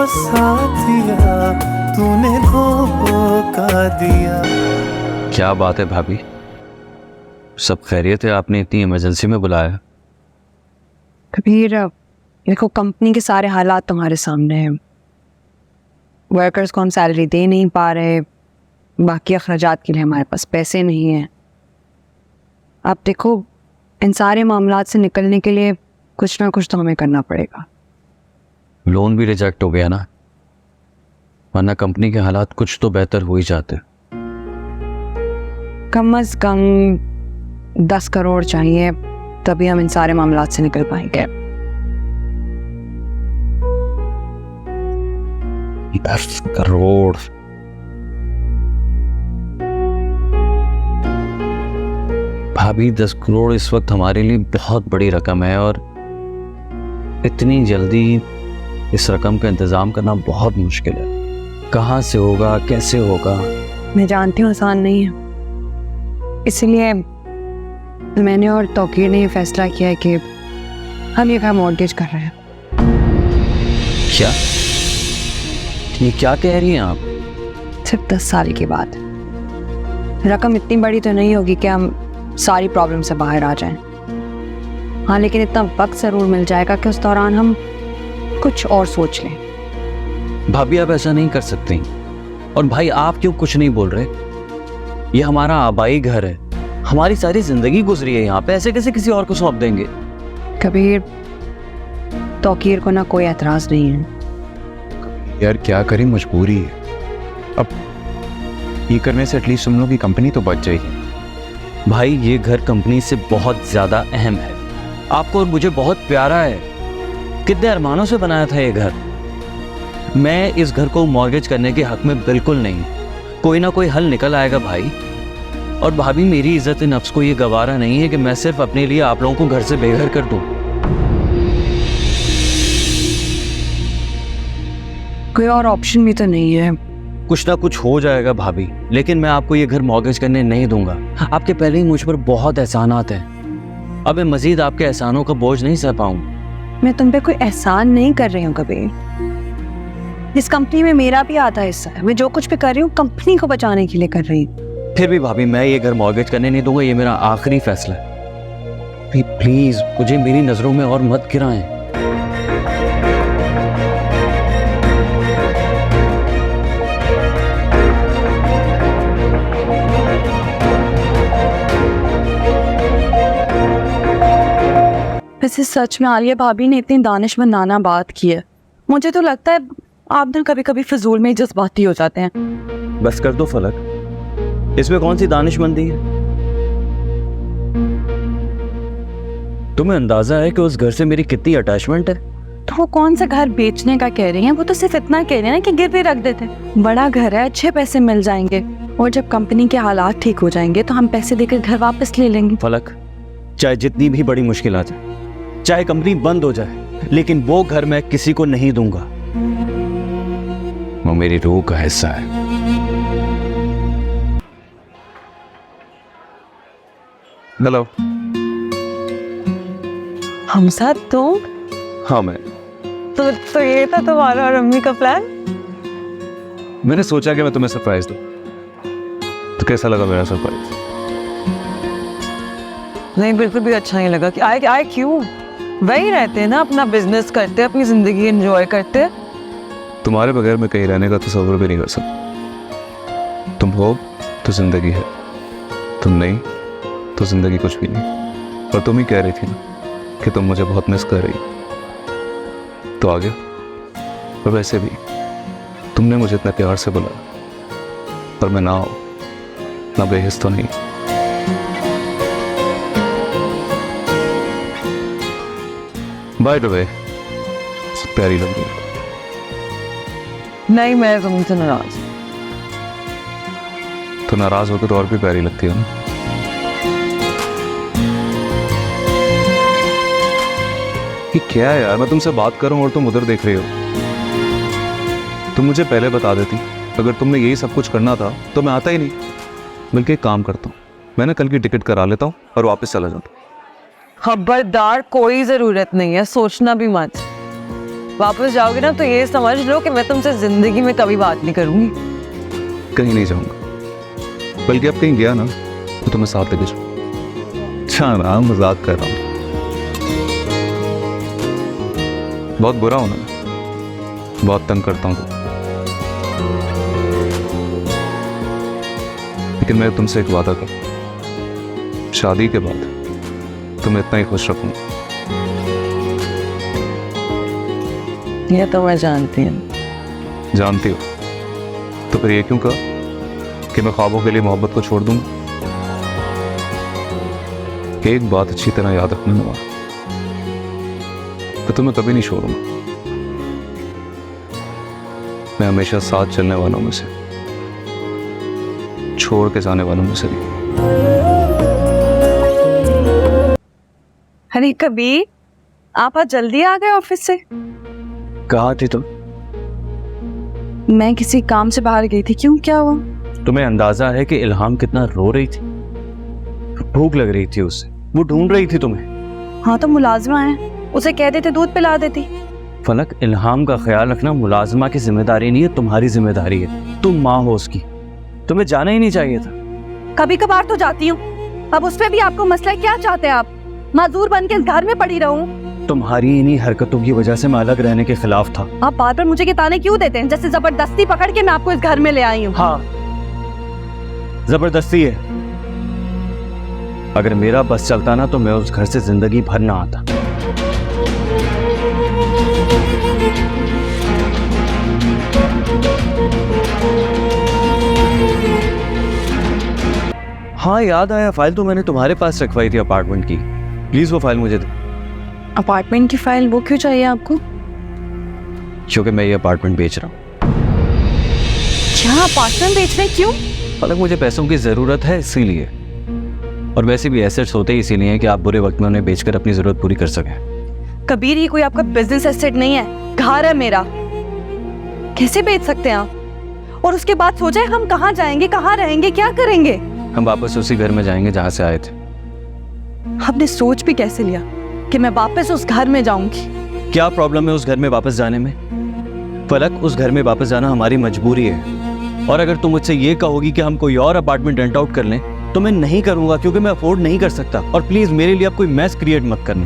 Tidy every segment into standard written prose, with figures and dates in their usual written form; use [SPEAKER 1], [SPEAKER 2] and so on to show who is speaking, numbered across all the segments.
[SPEAKER 1] साथिया तूने धोखा दिया।
[SPEAKER 2] क्या बात है भाभी, सब खैरियत है? आपने इतनी इमरजेंसी में बुलाया?
[SPEAKER 3] कबीर, देखो कंपनी के सारे हालात तुम्हारे सामने हैं। वर्कर्स को हम सैलरी दे नहीं पा रहे, बाकी अखराजात के लिए हमारे पास पैसे नहीं हैं। आप देखो, इन सारे मामलात से निकलने के लिए कुछ ना कुछ तो हमें करना पड़ेगा।
[SPEAKER 2] लोन भी रिजेक्ट हो गया ना, वरना कंपनी के हालात कुछ तो बेहतर हो ही जाते।
[SPEAKER 3] कम से कम 10 करोड़ चाहिए, तभी हम इन सारे मामलात से निकल पाएंगे।
[SPEAKER 2] 10 करोड़? भाभी 10 करोड़ इस वक्त हमारे लिए बहुत बड़ी रकम है, और इतनी जल्दी इस रकम का इंतजाम करना बहुत मुश्किल है। कहाँ से होगा, कैसे होगा?
[SPEAKER 3] मैं जानती हूँ आसान नहीं है, इसलिए मैंने और तौकीर ने ये फैसला किया है कि हम ये घर मॉर्गेज कर रहे हैं।
[SPEAKER 2] क्या? ये क्या कह रही हैं आप?
[SPEAKER 3] सिर्फ 10 साल के बाद। रकम इतनी बड़ी तो नहीं होगी कि हम सारी प्रॉब्लम से बाहर आ जाएं। हाँ, लेकिन इतना वक्त जरूर मिल जाएगा कि उस दौरान हम कुछ और सोच लें।
[SPEAKER 2] भाभी आप ऐसा नहीं कर सकती। और भाई आप क्यों कुछ नहीं बोल रहे? ये हमारा आबाई घर है, हमारी सारी जिंदगी गुजरी है यहाँ पे, ऐसे कैसे किसी और को सौंप देंगे?
[SPEAKER 3] कबीर, तौकीर को ना कोई एतराज नहीं है।
[SPEAKER 4] यार क्या करें, मजबूरी है। अब ये करने से एटलीस्ट हम लोग की कंपनी तो बच जाएगी।
[SPEAKER 2] भाई ये घर कंपनी से बहुत ज्यादा अहम है, आपको और मुझे बहुत प्यारा है। कितने अरमानों से बनाया था ये घर। मैं इस घर को मॉर्गेज करने के हक में बिल्कुल नहीं। कोई ना कोई हल निकल आएगा भाई। और भाभी मेरी इज्जत नफ्स को ये गवारा नहीं है कि मैं सिर्फ अपने लिए आप लोगों को घर से बेघर कर दूं।
[SPEAKER 3] कोई और ऑप्शन भी तो नहीं है।
[SPEAKER 2] कुछ ना कुछ हो जाएगा भाभी, लेकिन मैं आपको ये घर मॉर्गेज करने नहीं दूंगा। आपके पहले ही मुझ पर बहुत एहसानात हैं, अब मैं मजीद आपके एहसानों का बोझ नहीं सह पाऊंगा।
[SPEAKER 3] मैं तुम पे कोई एहसान नहीं कर रही हूँ कबीर। इस कंपनी में मेरा भी आधा हिस्सा है। मैं जो कुछ भी कर रही हूँ कंपनी को बचाने के लिए कर रही हूँ।
[SPEAKER 2] फिर भी भाभी मैं ये घर मॉर्गेज करने नहीं दूंगा, ये मेरा आखिरी फैसला है। प्लीज मुझे मेरी नजरों में और मत गिराएं।
[SPEAKER 5] वैसे सच में आलिया भाभी ने इतनी दानिशमंदाना बात की है। मुझे तो लगता है आप ना कभी कभी फजूल में जज्बाती हो जाते हैं।
[SPEAKER 2] बस कर दो फलक, इसमें कौन सी दानिशमंदी है? तुम्हें अंदाजा है कि उस घर से मेरी कितनी अटैचमेंट है?
[SPEAKER 5] तो वो कौन सा घर बेचने का कह रही हैं? वो तो सिर्फ इतना कह रही है ना कि गिरवी रख देते। बड़ा घर है, अच्छे पैसे मिल जाएंगे, और जब कंपनी के हालात ठीक हो जाएंगे तो हम पैसे देकर घर वापस ले लेंगे।
[SPEAKER 2] फलक, चाहे जितनी भी बड़ी मुश्किल आ जाए, चाहे कंपनी बंद हो जाए, लेकिन वो घर मैं किसी को नहीं दूंगा।
[SPEAKER 4] वो मेरी रूह का हिस्सा है। हेलो।
[SPEAKER 5] हम साथ तुम?
[SPEAKER 4] हाँ मैं।
[SPEAKER 5] तो ये था तुम्हारा और अम्मी का प्लान?
[SPEAKER 4] मैंने सोचा कि मैं तुम्हें सरप्राइज दूं। तो कैसा लगा मेरा सरप्राइज?
[SPEAKER 5] नहीं, बिल्कुल भी अच्छा नहीं लगा। कि आए क्यों? वही रहते हैं ना, अपना बिजनेस करते, अपनी जिंदगी एंजॉय करते।
[SPEAKER 4] तुम्हारे बगैर मैं कहीं रहने का तस्वीर भी नहीं कर सकता। तुम हो तो जिंदगी है, तुम नहीं तो जिंदगी कुछ भी नहीं। और तुम ही कह रही थी ना कि तुम मुझे बहुत मिस कर रही, तो आ गया। और वैसे भी तुमने मुझे इतना प्यार से बुलाया, पर मैं ना बेहिस तो नहीं। बाय द वे, प्यारी लग रही है।
[SPEAKER 5] नहीं, मैं तुमसे नाराज।
[SPEAKER 4] तो नाराज होकर तो और भी प्यारी लगती है ना। कि क्या है यार, मैं तुमसे बात कर रहा हूं और तुम उधर देख रही हो। तुम मुझे पहले बता देती, अगर तुमने यही सब कुछ करना था तो मैं आता ही नहीं। बल्कि एक काम करता हूँ, मैं ना कल की टिकट करा लेता हूँ और वापस चला जाता हूँ।
[SPEAKER 5] खबरदार, कोई जरूरत नहीं है, सोचना भी मत।
[SPEAKER 3] वापस जाओगे ना तो ये समझ लो कि मैं तुमसे जिंदगी में कभी बात नहीं करूंगी।
[SPEAKER 4] कहीं नहीं जाऊंगा, बल्कि अब कहीं गया ना तो तुम्हें साथ लेके जाऊँ। अच्छा ना, मजाक कर रहा हूँ। बहुत बुरा हूं ना, बहुत तंग करता हूँ, लेकिन मैं तुमसे एक वादा कर, शादी के बाद तुम्हें इतना ही खुश रखूंगा।
[SPEAKER 3] ये तो मैं जानती हूँ।
[SPEAKER 4] जानती हो तो फिर ये क्यों कहा कि मैं ख्वाबों के लिए मोहब्बत को छोड़ दूंगा? एक बात अच्छी तरह याद रखना नवा, तो तुम्हें कभी नहीं छोड़ूंगा। मैं हमेशा साथ चलने वालों में से, छोड़ के जाने वालों में से नहीं।
[SPEAKER 5] अरे कबीर, आप आज जल्दी आ गए ऑफिस से?
[SPEAKER 2] कहाँ थी तुम?
[SPEAKER 5] मैं किसी काम से बाहर गई थी। क्यों, क्या हुआ?
[SPEAKER 2] तुम्हें अंदाजा है कि इल्हाम कितना रो रही थी? भूख लग रही थी उससे, वो ढूंढ रही थी तुम्हें।
[SPEAKER 5] हाँ तो मुलाजमा है, उसे कह देते दूध पिला देती।
[SPEAKER 2] फलक, इल्हाम का ख्याल रखना मुलाजमा की जिम्मेदारी नहीं है, तुम्हारी जिम्मेदारी है। तुम माँ हो उसकी, तुम्हें जाना ही नहीं चाहिए था।
[SPEAKER 5] कभी कभार तो जाती हूँ, अब उस पे भी आपको मसला है? क्या चाहते हैं आप? मजदूर बन के इस घर में पड़ी रहूं?
[SPEAKER 2] तुम्हारी इन्हीं हरकतों की वजह से मैं अलग रहने के खिलाफ था।
[SPEAKER 5] आप बार बार मुझे के ताने क्यों देते हैं, जैसे जबरदस्ती पकड़ के मैं आपको इस घर में ले आई हूँ?
[SPEAKER 2] हाँ, जबरदस्ती है। अगर मेरा बस चलता ना तो मैं उस घर से जिंदगी भर ना आता। हाँ, याद आया, फाइल तो मैंने तुम्हारे पास रखवाई थी अपार्टमेंट की। प्लीज वो फाइल मुझे दो।
[SPEAKER 5] अपार्टमेंट की फाइल? वो क्यों चाहिए आपको?
[SPEAKER 2] क्योंकि मैं ये अपार्टमेंट बेच रहा हूँ।
[SPEAKER 5] क्या अपार्टमेंट बेच रहे? क्यों?
[SPEAKER 2] अलग मुझे पैसों की जरूरत है इसीलिए, और वैसे भी एसेट्स होते ही इसीलिए हैं कि आप बुरे वक्त में उन्हें बेचकर अपनी जरूरत पूरी कर सकें।
[SPEAKER 5] कबीर, ये कोई आपका बिजनेस एसेट नहीं है, घर है मेरा। कैसे बेच सकते हैं आप? और उसके बाद सोचा है हम कहाँ जाएंगे, कहाँ रहेंगे, क्या करेंगे?
[SPEAKER 2] हम वापस उसी घर में जाएंगे जहां से आए थे।
[SPEAKER 5] आपने सोच भी कैसे लिया कि मैं वापस उस घर में जाऊंगी?
[SPEAKER 2] क्या प्रॉब्लम है उस घर में वापस जाने में? फलक, उस घर में वापस जाना हमारी मजबूरी है, और अगर तुम मुझसे ये कहोगी कि हम कोई और अपार्टमेंट रेंट आउट कर लें तो मैं नहीं करूंगा, क्योंकि मैं अफोर्ड नहीं कर सकता। और प्लीज मेरे लिए आप कोई मैस क्रिएट मत करना।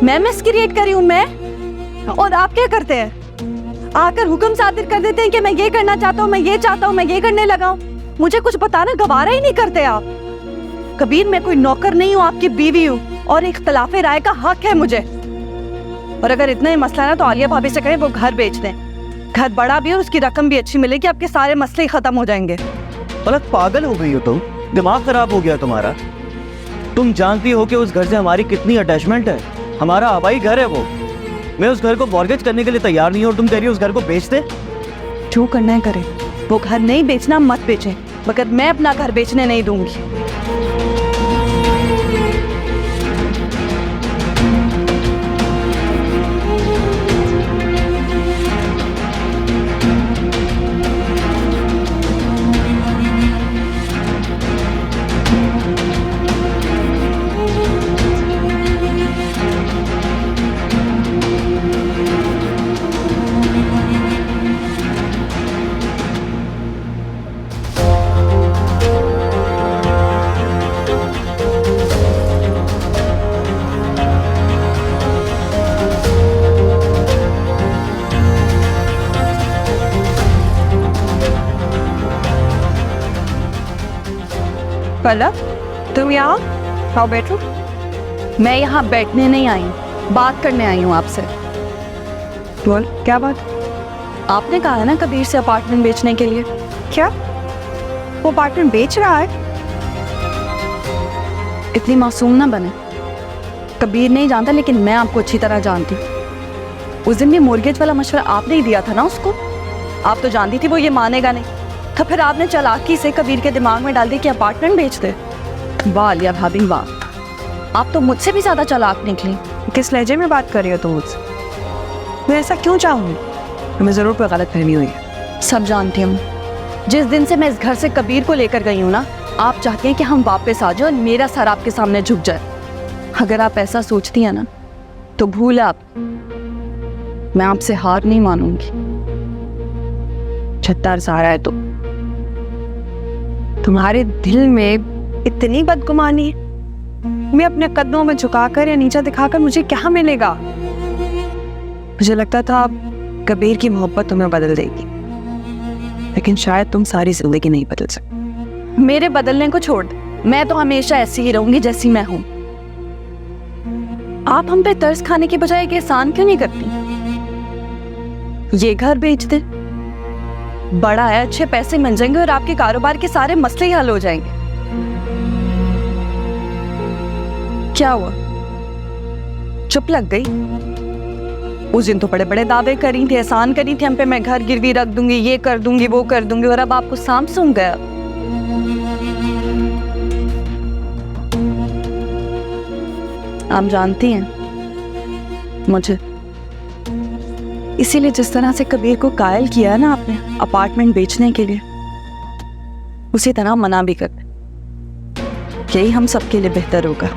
[SPEAKER 5] मैं मैस क्रिएट करी हूं मैं? और आप क्या करते हैं? आकर हुक्म सादिर कर देते हैं कि मैं ये करना चाहता हूँ, मैं ये चाहता हूँ, मैं ये करने लगा हूँ। मुझे कुछ बताना गवारा ही नहीं करते आप। कबीर, मैं कोई नौकर नहीं हूँ, आपकी बीवी हूँ, और इख्तिलाफे राय का हक है मुझे। और अगर इतना ही मसला है ना तो आलिया भाभी से कहें वो घर बेच दें। घर बड़ा भी है, उसकी रकम भी अच्छी मिलेगी, आपके सारे मसले ही खत्म हो जाएंगे।
[SPEAKER 2] फलक, पागल हो गई हो तुम? दिमाग खराब हो गया तुम्हारा? तुम जानती हो कि उस घर से हमारी कितनी अटैचमेंट है। हमारा आबाई घर है वो। मैं उस घर को मॉर्गेज करने के लिए तैयार नहीं हूँ, और तुम कह रही हो उस घर को बेच दे।
[SPEAKER 5] जो करना है करें, वो घर नहीं बेचना मत बेचें, मगर मैं अपना घर बेचने नहीं दूंगी। पलक, तुम यहाँ आओ, बैठो। मैं यहाँ बैठने नहीं आई हूँ, बात करने आई हूँ आपसे। बोल, क्या बात? आपने कहा है ना कबीर से अपार्टमेंट बेचने के लिए। क्या वो अपार्टमेंट बेच रहा है? इतनी मासूम ना बने। कबीर नहीं जानता, लेकिन मैं आपको अच्छी तरह जानती हूँ। उस दिन भी मोर्गेज वाला मशवरा आपने ही दिया था ना उसको। आप तो जानती थी वो ये मानेगा नहीं, तो फिर आपने चालाकी से कबीर के दिमाग में डाल दी कि अपार्टमेंट बेच दे। वाह आलिया भाभी वाह, आप तो मुझसे भी ज्यादा चालाक निकली।
[SPEAKER 3] किस लहजे में बात कर रही हो तुम मुझसे? मैं ऐसा क्यों चाहूँगी? हमें जरूर कोई गलत फहमी हुई है।
[SPEAKER 5] सब जानती हूँ। जिस दिन से मैं इस घर से कबीर को लेकर गई हूँ ना, आप चाहते हैं कि हम वापस आ जाओ और मेरा सर आपके सामने झुक जाए। अगर आप ऐसा सोचती हैं ना, तो भूल आप, मैं आपसे हार नहीं मानूंगी।
[SPEAKER 3] छत्तार सहारा है तो तुम्हारे दिल में इतनी बदगुमानी है। मैं अपने कदमों में झुकाकर या नीचा दिखाकर मुझे क्या मिलेगा? मुझे लगता था कबीर की मोहब्बत तुम्हें बदल देगी, लेकिन शायद तुम सारी जिंदगी नहीं बदल सकते।
[SPEAKER 5] मेरे बदलने को छोड़ दे, मैं तो हमेशा ऐसी ही रहूंगी जैसी मैं हूं। आप हम पे तरस खाने के बजाय एक एहसान क्यों नहीं करती? ये घर बेच दे, बड़ा है, अच्छे पैसे मिल जाएंगे और आपके कारोबार के सारे मसले ही हल हो जाएंगे। क्या हुआ, चुप लग गई? उस दिन तो बड़े बड़े दावे करी थी, एहसान करी थी हम पे, मैं घर गिरवी रख दूंगी, ये कर दूंगी, वो कर दूंगी, और अब आपको सांप सूंघ गया। आप जानती हैं मुझे, इसीलिए जिस तरह से कबीर को कायल किया है ना आपने अपार्टमेंट बेचने के लिए, उसी तरह मना भी कर दे, यही हम सबके लिए बेहतर होगा।